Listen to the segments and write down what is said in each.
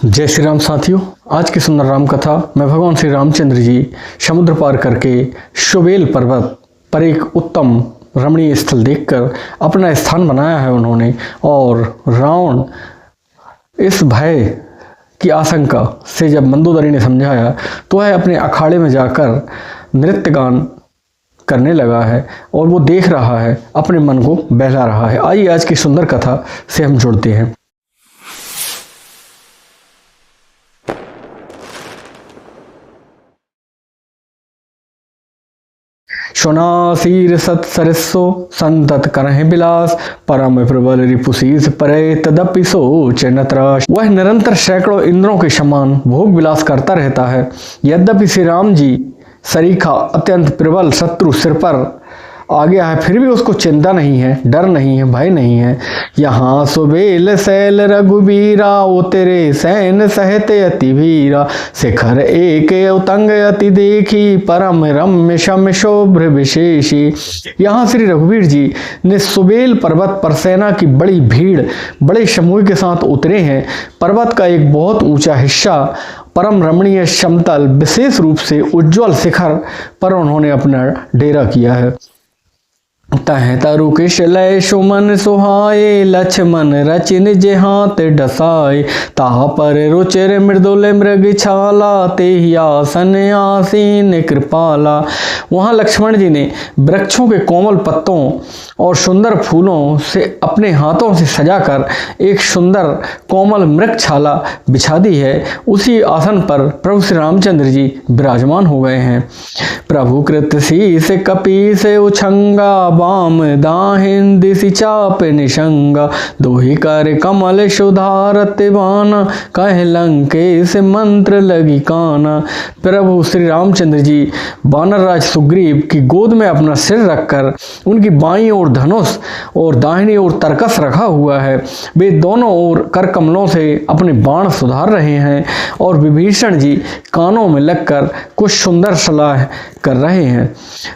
जय श्री राम साथियों, आज की सुंदर राम कथा में भगवान श्री रामचंद्र जी समुद्र पार करके शोभेल पर्वत पर एक उत्तम रमणीय स्थल देखकर अपना स्थान बनाया है उन्होंने। और रावण इस भय की आशंका से जब मंदोदरी ने समझाया तो वह अपने अखाड़े में जाकर नृत्य गान करने लगा है और वो देख रहा है, अपने मन को बहला रहा है। आइए आज की सुंदर कथा से हम जुड़ते हैं। शोनासीर सत्सरसो संतत करहि बिलास परम प्रबल रिपुशीस परे तदपि सोच न त्रास। वह निरंतर सैकड़ों इंद्रों के समान भोग विलास करता रहता है। यद्यपि श्री राम जी सरीखा अत्यंत प्रबल शत्रु सिर पर आ गया है, फिर भी उसको चिंता नहीं है, डर नहीं है, भय नहीं है। यहाँ सुबेल शैल रघुबीरा ओ तेरे सैन सहते अति वीरा शिखर एक उतंग अति देखी परम रम्य शम शोभ्र विशेषी। यहाँ श्री रघुवीर जी ने सुबेल पर्वत पर सेना की बड़ी भीड़ बड़े समूह के साथ उतरे हैं। पर्वत का एक बहुत ऊंचा हिस्सा परम रमणीय समतल विशेष रूप से उज्ज्वल शिखर पर उन्होंने अपना डेरा किया है। तह तरु किश लय सुमन सुहाए लक्ष्मण रचिन जे हाथ डसाए ताह पर रुचिर मृदुल मृग छाला ते आसन आसीन कृपाला। वहाँ लक्ष्मण जी ने वृक्षों के कोमल पत्तों और सुंदर फूलों से अपने हाथों से सजाकर एक सुंदर कोमल मृगछाला बिछा दी है। उसी आसन पर प्रभु श्री रामचंद्र जी विराजमान हो गए हैं। प्रभु कृत शीस कपी से उछंगा वाम दाहिन दिशि चाप निशंगा दोहि कर कमल सुधारत बाना कह लंकेश मंत्र लगी काना। प्रभु श्री रामचंद्र जी वानर राज सुग्रीव की गोद में अपना सिर रखकर उनकी बाईं ओर धनुष और दाहिनी ओर तरकस रखा हुआ है। वे दोनों ओर कर कमलों से अपने बाण सुधार रहे हैं और विभीषण जी कानों में लगकर कुछ सुंदर सलाह कर रहे हैं।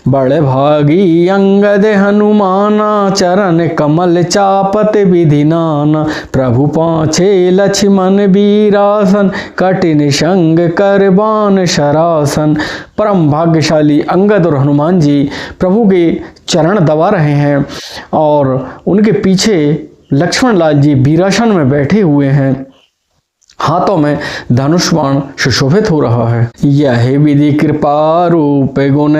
बड़े भागी अंगद हनुमाना चरण कमल चापत विधि नाना प्रभु पाछे लक्ष्मण बीरासन कठिन संग कर बाण शरासन। परम भाग्यशाली अंगद और हनुमान जी प्रभु के चरण दबा रहे हैं और उनके पीछे लक्ष्मण लाल जी वीरासन में बैठे हुए हैं। हाथों में धनुष बाण सुशोभित हो रहा है। यह विधि कृपा रूप गुण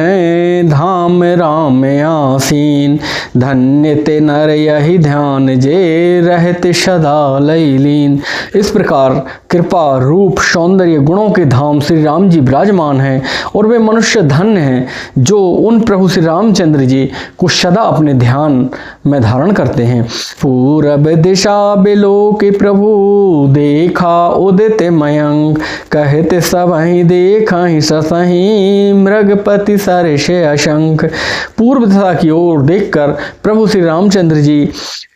धाम राम आसीन धन्य ते नर यही ध्यान जे रहते सदा लयलीन। इस प्रकार कृपा रूप सौंदर्य गुणों के धाम श्री राम जी विराजमान हैं और वे मनुष्य धन्य हैं जो उन प्रभु श्री रामचंद्र जी को सदा अपने ध्यान में धारण करते हैं। पूरब दिशा बिलो के प्रभु देखा उदित मयंक कहते सबहि देखहि ससहि मृगपति सरसे अशंक। पूर्व दिशा की ओर देखकर प्रभु श्री रामचंद्र जी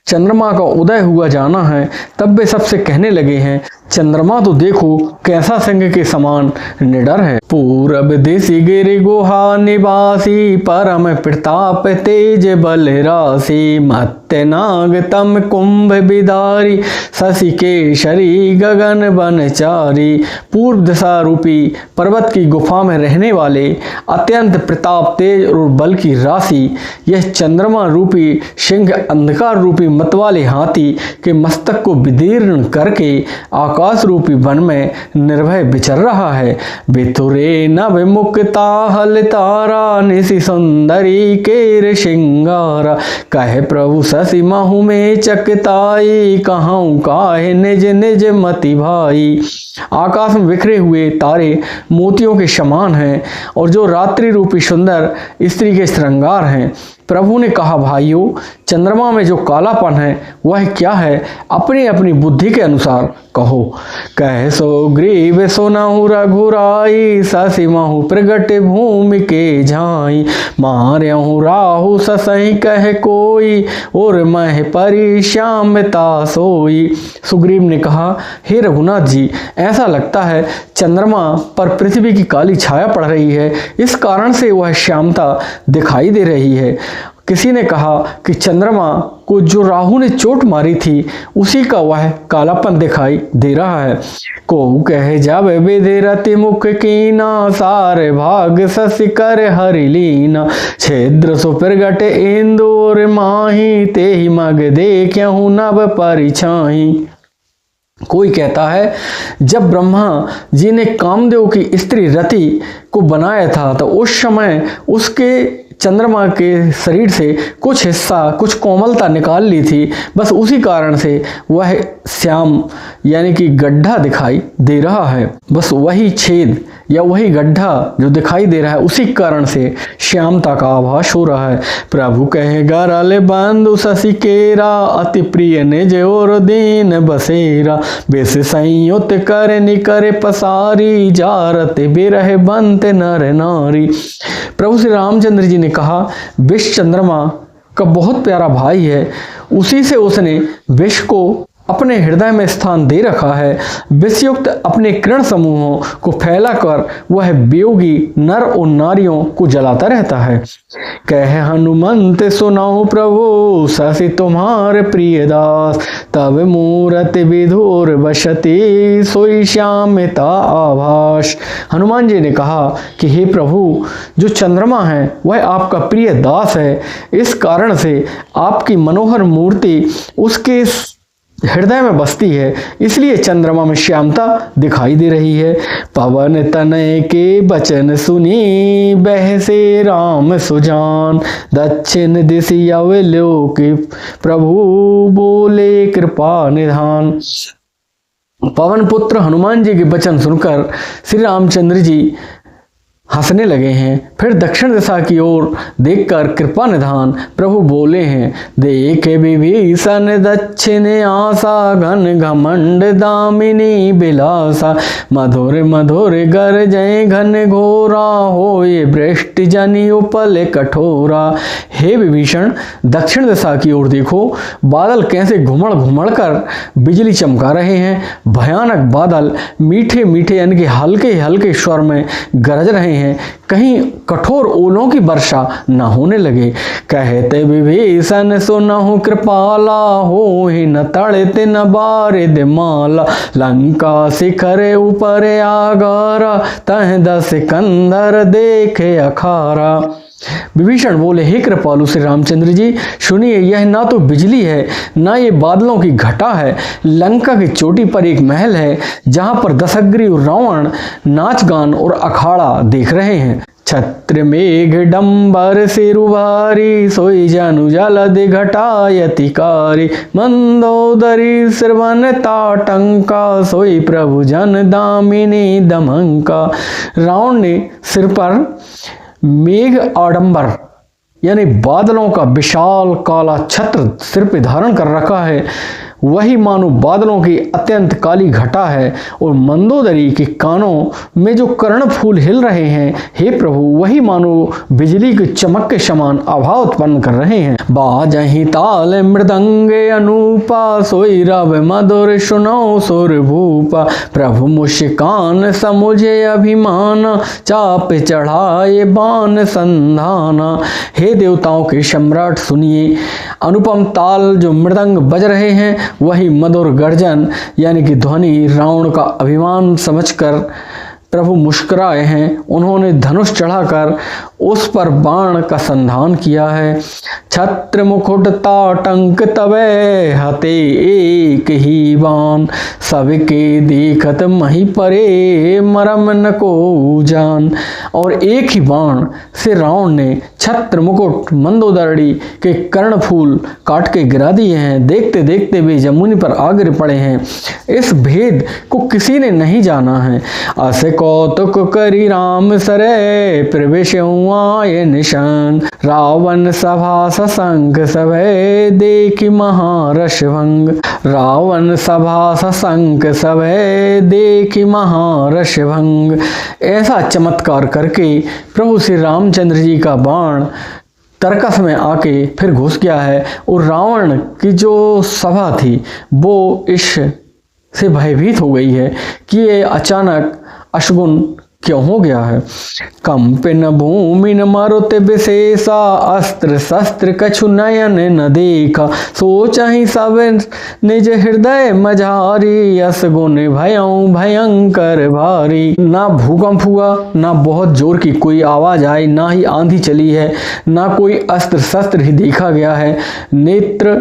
चंद्रमा का उदय हुआ जाना है, तब वे सबसे कहने लगे हैं चंद्रमा तो देखो कैसा सिंह के समान निडर है। पूरब दिशि गिरि गुहा निवासी परम प्रताप तेज बल राशि मत्य नाग तम कुंभ बिदारी शशि केशरी गगन बनचारी। पूर्व दिशा रूपी पर्वत की गुफा में रहने वाले अत्यंत प्रताप तेज और बल की राशि यह चंद्रमा रूपी सिंह अंधकार रूपी मतवाले हाथी के मस्तक को विदीर्ण करके आकाश रूपी वन में निर्भय विचर रहा है। बेतुरे नभ मुक्ता हल तारा निशि सुंदरी केर सिंगारा कहे प्रभु शशि महु में चकताई कहूँ काहे निज निज मति भाई। आकाश में बिखरे हुए तारे मोतियों के समान हैं और जो रात्रि रूपी सुंदर स्त्री के श्रृंगार हैं। प्रभु ने कहा भाइयों, चंद्रमा में जो कालापन है वह क्या है, अपनी अपनी बुद्धि के अनुसार कहो। कह सो ग्रीव सुनहु रघुराई शशि महु प्रगट भूमि के झाई मार्यहु राहु ससहि कह कोई और मह परि श्यामता सोई। सुग्रीव ने कहा हे रघुनाथ जी, ऐसा लगता है चंद्रमा पर पृथ्वी की काली छाया पड़ रही है, इस कारण से वह श्यामता दिखाई दे रही है। किसी ने कहा कि चंद्रमा को जो राहु ने चोट मारी थी उसी का वह कालापन दिखाई दे रहा है। को कहे जब विधिरति मुख कीना, सारे भाग शशि कर हरि लीना। छिद्र सो प्रगट इंदुर माही, ते ही मग देखहु नभ परिछाही। कोई कहता है जब ब्रह्मा जी ने कामदेव की स्त्री रति को बनाया था तो उस समय उसके चंद्रमा के शरीर से कुछ हिस्सा, कुछ कोमलता निकाल ली थी, बस उसी कारण से वह श्याम यानी कि गड्ढा दिखाई दे रहा है। बस वही छेद या वही गड्ढा जो दिखाई दे रहा है उसी कारण से श्यामता का आभास हो रहा है। प्रभु कहे गरल बंधु शशि केरा, अति प्रिय निज और दीन बसेरा। बेस संयुत कर निकर पसारी, जारत बिरह बनते नर नारी। प्रभु श्री रामचंद्र जी ने कहा विष चंद्रमा का बहुत प्यारा भाई है, उसी से उसने विष को अपने हृदय में स्थान दे रखा है। विषयुक्त अपने किरण समूहों को फैलाकर वह वियोगी नर और नारियों को जलाता रहता है। कह हनुमंत सुनाओ प्रभु, शशि तुम्हारे प्रिय दास। तब मूरत विधुर बसती, सोई श्यामता आभास। हनुमान जी ने कहा कि हे प्रभु, जो चंद्रमा है वह आपका प्रिय दास है, इस कारण से आपकी मनोहर मूर्ति उसके हृदय में बसती है, इसलिए चंद्रमा में श्यामता दिखाई दे रही है। पवन तनय के बचन सुनी, बहसे राम सुजान। दक्षिण दिशि अवलोक, प्रभु बोले कृपा निधान। पवन पुत्र हनुमान जी के वचन सुनकर श्री रामचंद्र जी हंसने लगे हैं। फिर दक्षिण दिशा की ओर देखकर कृपा निधान प्रभु बोले हैं, देखे विभीषण दक्षिण आशा, घन घमंड दामिनी बिलासा। मधुर मधुर गरजय घन घोरा, होए वृष्टि जनि उपल कठोरा। हे विभीषण, दक्षिण दिशा की ओर देखो, बादल कैसे घुमड़ घुमड़ कर बिजली चमका रहे हैं। भयानक बादल मीठे मीठे यानी कि हल्के हल्के स्वर में गरज रहे हैं, कहीं कठोर ओलों की वर्षा न होने लगे। कहते विभीषण सुनहु कृपाला, हो ही न तड़ते न बारिद माला। लंका शिखर ऊपर आगारा, तह दस कंधर देखे अखारा। विभीषण बोले, हे कृपालु श्री रामचंद्र जी, सुनिए, यह ना तो बिजली है ना ये बादलों की घटा है। लंका की चोटी पर एक महल है जहां पर दशग्रीव रावण नाच गान और अखाड़ा देख रहे हैं। छत्र मेघ डंबर सिरु भारी, सोई जनु जलद घटायतिकारी। मंदोदरी श्रवण ताटंका, सोई प्रभु जन दामिनी दमंका। रावण ने सिर पर मेघ आडंबर यानी बादलों का विशाल काला छत्र सिर पे धारण कर रखा है, वही मानो बादलों की अत्यंत काली घटा है। और मंदोदरी के कानों में जो कर्ण फूल हिल रहे हैं, हे प्रभु, वही मानो बिजली की चमक के समान आभा उत्पन्न कर रहे हैं। बाजहि ताल मृदंगे अनूपा, सोई रव मधुर सुनो सुर भूपा। प्रभु मुस्कान समुझे अभिमाना, चाप चढ़ाए बाण संधाना। हे देवताओं के सम्राट, सुनिए, अनुपम ताल जो मृदंग बज रहे हैं वही मधुर गर्जन यानी कि ध्वनि रावण का अभिमान समझकर प्रभु मुस्कुराए हैं। उन्होंने धनुष चढ़ाकर उस पर बाण का संधान किया है। छत्र मुकुट ताटंक तबे, हते एक ही बाण। सबके देखत मही परे, मरम न को जान। और एक ही बाण से रावण ने छत्र मुकुट मंदोदरी के कर्णफूल काट के गिरा दिए हैं। देखते देखते वे जमुनी पर आ गिर पड़े हैं। इस भेद को किसी ने नहीं जाना है। अस कौतुक करी राम सरे, प्रवेश आए निशान। रावण सभा ससंग सभे, देखी महारस भंग। रावण सभा ससंग सभे, देखी महारस भंग। ऐसा चमत्कार करके प्रभु श्री रामचंद्र जी का बाण तरकस में आके फिर घुस गया है और रावण की जो सभा थी वो इस से भयभीत हो गई है कि ये अचानक अशगुन क्यों हो गया है। कंपिन भूमि न मरुत विशेषा, अस्त्र शस्त्र कछु नयन न देखा, सोचहि सब निज हृदय मझारी, अस गुण भयऊ भयंकर भारी। ना भूकंप हुआ, ना बहुत जोर की कोई आवाज आई, ना ही आंधी चली है, ना कोई अस्त्र शस्त्र ही देखा गया है। नेत्र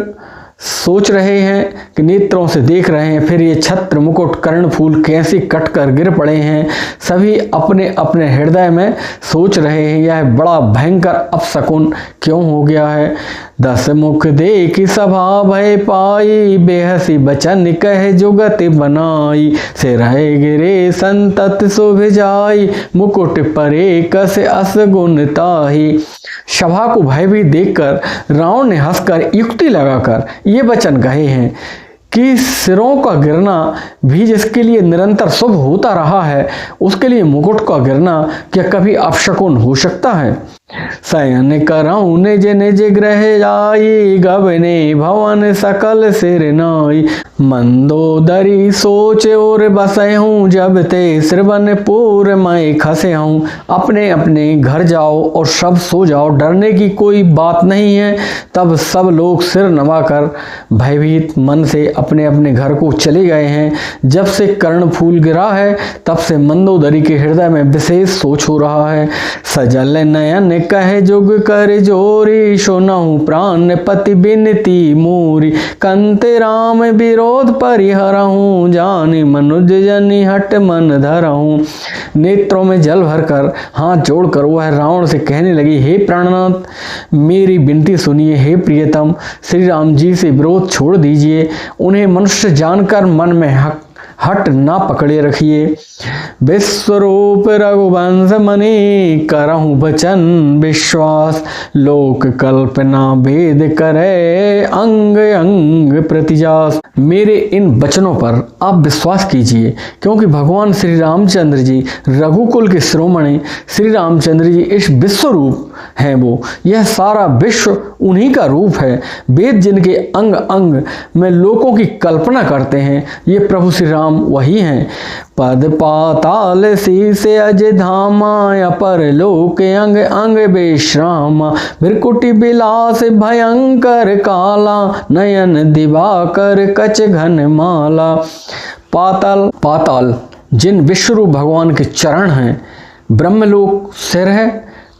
सोच रहे हैं कि नेत्रों से देख रहे हैं, फिर ये छत्र मुकुट कर्णफूल कैसे कट कर गिर पड़े हैं। सभी अपने अपने हृदय में सोच रहे हैं यह बड़ा भयंकर अपशकुन क्यों हो गया है। दस मुख देखी सभा भय पाई, बेहसी बचन कह जुगति बनाई, से रहे गिरे संतत शोभ जाई, मुकुट परे कस अस गुण ताही। सभा को भयभीत देखकर रावण ने हंसकर युक्ति लगाकर ये वचन कहे हैं कि सिरों का गिरना भी जिसके लिए निरंतर शुभ होता रहा है, उसके लिए मुकुट का गिरना क्या कभी अपशकुन हो सकता है। शयन करऊँ निज निज गृह जाई, गबने भवन सकल सिर नाई, मंदोदरी सोच और बसे हूँ, जब ते श्रवण पूर मैं खसे हूँ। अपने अपने घर जाओ और सब सो जाओ, डरने की कोई बात नहीं है। तब सब लोग सिर नवाकर भयभीत मन से अपने अपने घर को चले गए हैं। जब से कर्णफूल गिरा है तब से मंदोदरी के हृदय में विशेष सोच हो रहा है। सजल नयन कहे जुग कर जोरी, सुनहु प्राण पति बिनती मोरी, कंते राम विरोध परिहरहूँ, जानि मनुज जनि हट मन धरहूँ। नेत्रों में जल भरकर हाथ जोड़कर वह रावण से कहने लगी, हे प्राणनाथ मेरी विनती सुनिए, हे प्रियतम श्री राम जी से विरोध छोड़ दीजिए, उन्हें मनुष्य जानकर मन में हट ना पकड़े रखिए। विश्वरूप रघुवंश मणि, करहूँ वचन विश्वास, लोक कल्पना भेद करे, अंग अंग प्रतिजास। मेरे इन वचनों पर आप विश्वास कीजिए, क्योंकि भगवान श्री रामचंद्र जी रघुकुल के शिरोमणि श्री रामचंद्र जी इस विश्वरूप हैं। वो यह सारा विश्व उन्हीं का रूप है। वेद जिनके अंग अंग में लोकों की कल्पना करते हैं, ये प्रभु श्री राम वही हैं। पद पाताल शीस अज धामा, अपर लोक अंग अंग विश्रामा, भृकुटि बिलास भयंकर काला, नयन दिवाकर कच घन माला। पाताल जिन विश्वरूप भगवान के चरण हैं, ब्रह्मलोक सिर है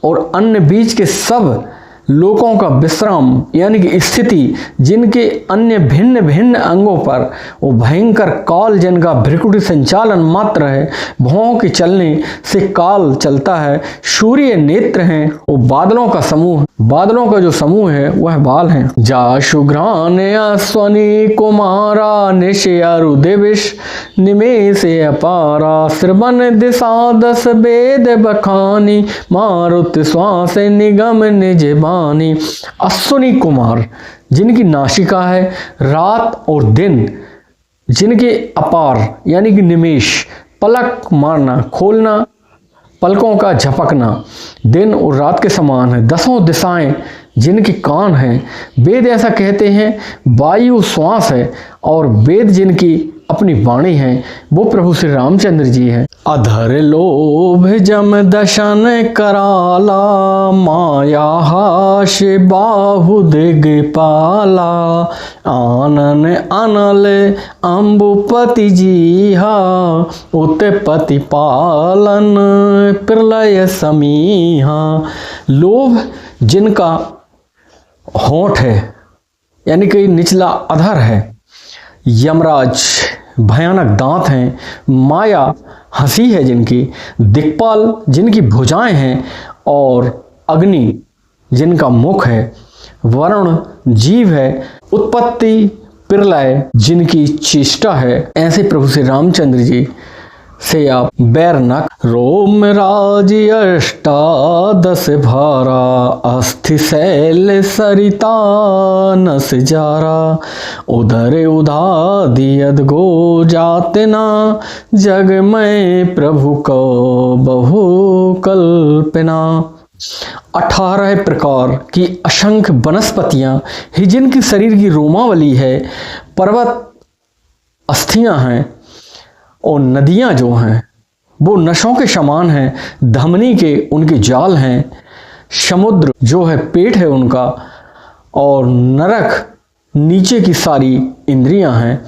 और अन्य बीच के सब लोकों का विश्राम यानी कि स्थिति, जिनके अन्य भिन्न भिन्न अंगों पर वो भयंकर काल जिनका भ्रिकुटी संचालन मात्र है, भौं के चलने से काल चलता है। सूर्य नेत्र हैं, वो बादलों का समूह, बादलों का जो समूह है वह बाल हैं। जा शुघ्रान अश्वनी कुमारा, निशयरु दिविश निमेष अपारा, श्रवण दिशा दस वेद बखानी, मारुत श्वास निगम निज बानी। अश्वनी कुमार जिनकी नासिका है, रात और दिन जिनके अपार यानी कि निमेष, पलक मारना खोलना, पलकों का झपकना दिन और रात के समान है। दसों दिशाएं जिनके कान हैं, वेद ऐसा कहते हैं वायु श्वास है, और वेद जिनकी अपनी वाणी है वो प्रभु श्री रामचंद्र जी हैं। अधर लोभ जम दशन कराला, माया हाश बाहु दिगपाला, आनन अनल अम्बुपति जीहा, उत्पत्ति पालन प्रलय समीहा। लोभ जिनका होंठ है यानी कि निचला अधर है, यमराज भयानक दांत हैं, माया हंसी है जिनकी, दिक्पाल जिनकी भुजाएं हैं, और अग्नि जिनका मुख है, वरुण जीव है, उत्पत्ति प्रलय जिनकी चेष्टा है। ऐसे प्रभु श्री रामचंद्र जी से आप बैर न। रोम राज अष्टादश भारा, अस्थि शैल सरिता नस जारा, उधर उधा दियद गो जातना, जग में प्रभु को बहु कल्पना। 18 प्रकार की असंख्य वनस्पतियां ही जिनकी शरीर की रोमावली है, पर्वत अस्थियां हैं, और नदियां जो हैं वो नशों के समान हैं, धमनी के उनके जाल हैं, समुद्र जो है पेट है उनका, और नरक नीचे की सारी इंद्रियां हैं।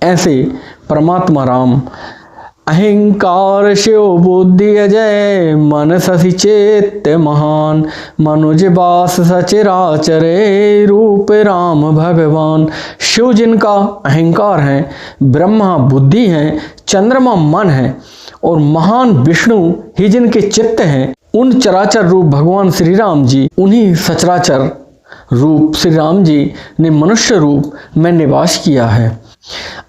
ऐसे परमात्मा राम अहंकार शिव बुद्धि अजय मन शशि चैत्य महान मनुज बास सचराचरे रूप राम भगवान। शिव जिनका अहंकार है, ब्रह्मा बुद्धि है, चंद्रमा मन है और महान विष्णु ही जिनके चित्त हैं, उन चराचर रूप भगवान श्री राम जी, उन्हीं सचराचर रूप श्री राम जी ने मनुष्य रूप में निवास किया है।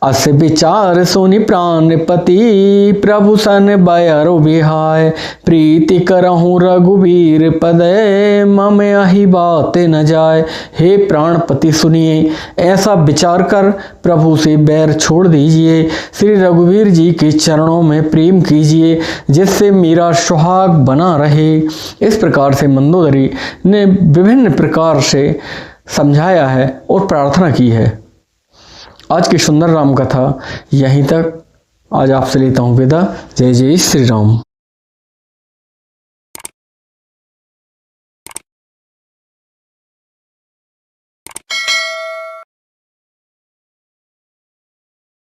अस विचार सोनि प्राण पति प्रभु सन बयरो बिहाय प्रीति करहूँ रघुवीर पदे मम यही बात न जाए। हे प्राणपति सुनिए, ऐसा विचार कर प्रभु से बैर छोड़ दीजिए, श्री रघुवीर जी के चरणों में प्रेम कीजिए जिससे मेरा सुहाग बना रहे। इस प्रकार से मंदोदरी ने विभिन्न प्रकार से समझाया है और प्रार्थना की है। आज की सुंदर राम कथा यहीं तक। आज आपसे लेता हूँ विदा। जय जय श्री राम।